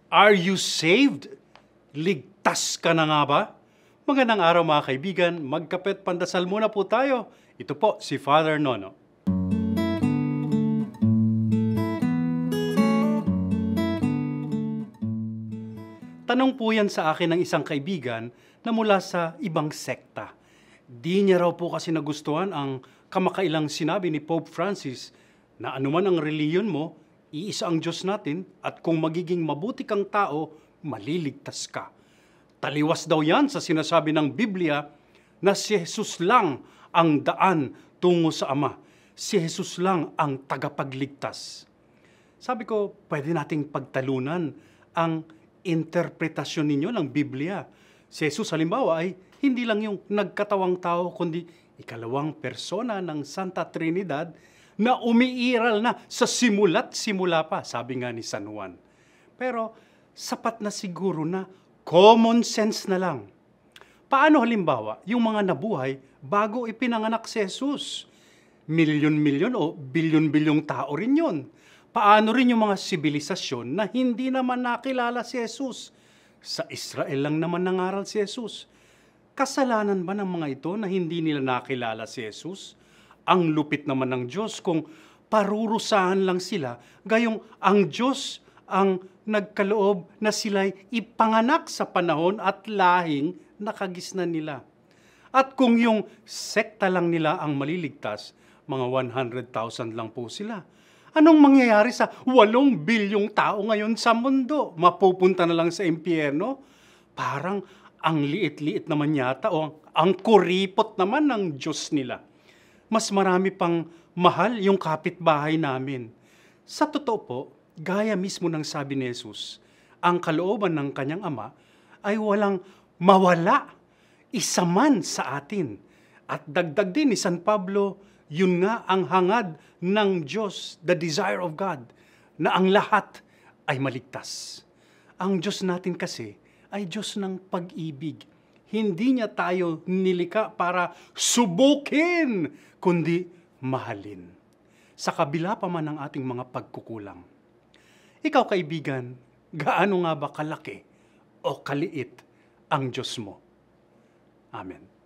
Are you saved? Ligtas ka na nga ba? Magandang araw mga kaibigan, magkapet pandasal muna po tayo. Ito po si Father Nono. Tanong po yan sa akin ng isang kaibigan na mula sa ibang sekta. Di niya raw po kasi nagustuhan ang kamakailang sinabi ni Pope Francis na anuman ang reliyon mo, iisa ang Diyos natin at kung magiging mabuti kang tao, maliligtas ka. Taliwas daw yan sa sinasabi ng Biblia na si Jesus lang ang daan tungo sa Ama. Si Jesus lang ang tagapagligtas. Sabi ko, pwede nating pagtalunan ang interpretasyon ninyo ng Biblia. Si Jesus halimbawa ay hindi lang yung nagkatawang tao, kundi ikalawang persona ng Santa Trinidad na umiiral na sa simula't simula pa, sabi nga ni San Juan. Pero sapat na siguro na common sense na lang. Paano halimbawa yung mga nabuhay bago ipinanganak si Jesus? Milyon-milyon o bilyon-bilyong tao rin yun. Paano rin yung mga sibilisasyon na hindi naman nakilala si Jesus? Sa Israel lang naman nangaral si Jesus. Kasalanan ba ng mga ito na hindi nila nakilala si Jesus? Ang lupit naman ng Diyos kung parurusahan lang sila, gayong ang Diyos ang nagkaloob na sila'y ipanganak sa panahon at lahing nakagisnan nila. At kung yung sekta lang nila ang maliligtas, mga 100,000 lang po sila. Anong mangyayari sa 8 bilyong tao ngayon sa mundo? Mapupunta na lang sa impyerno? Parang ang liit-liit naman yata o ang kuripot naman ng Diyos nila. Mas marami pang mahal yung kapitbahay namin. Sa totoo po, gaya mismo ng sabi ni Jesus, ang kalooban ng kanyang Ama ay walang mawala, isa man sa atin. At dagdag din ni San Pablo, yun nga ang hangad ng Diyos, the desire of God, na ang lahat ay maligtas. Ang Diyos natin kasi ay Diyos ng pag-ibig. Hindi niya tayo nilika para subukin, kundi mahalin. Sa kabila pa man ng ating mga pagkukulang. Ikaw kaibigan, gaano nga ba kalaki o kaliit ang Diyos mo? Amen.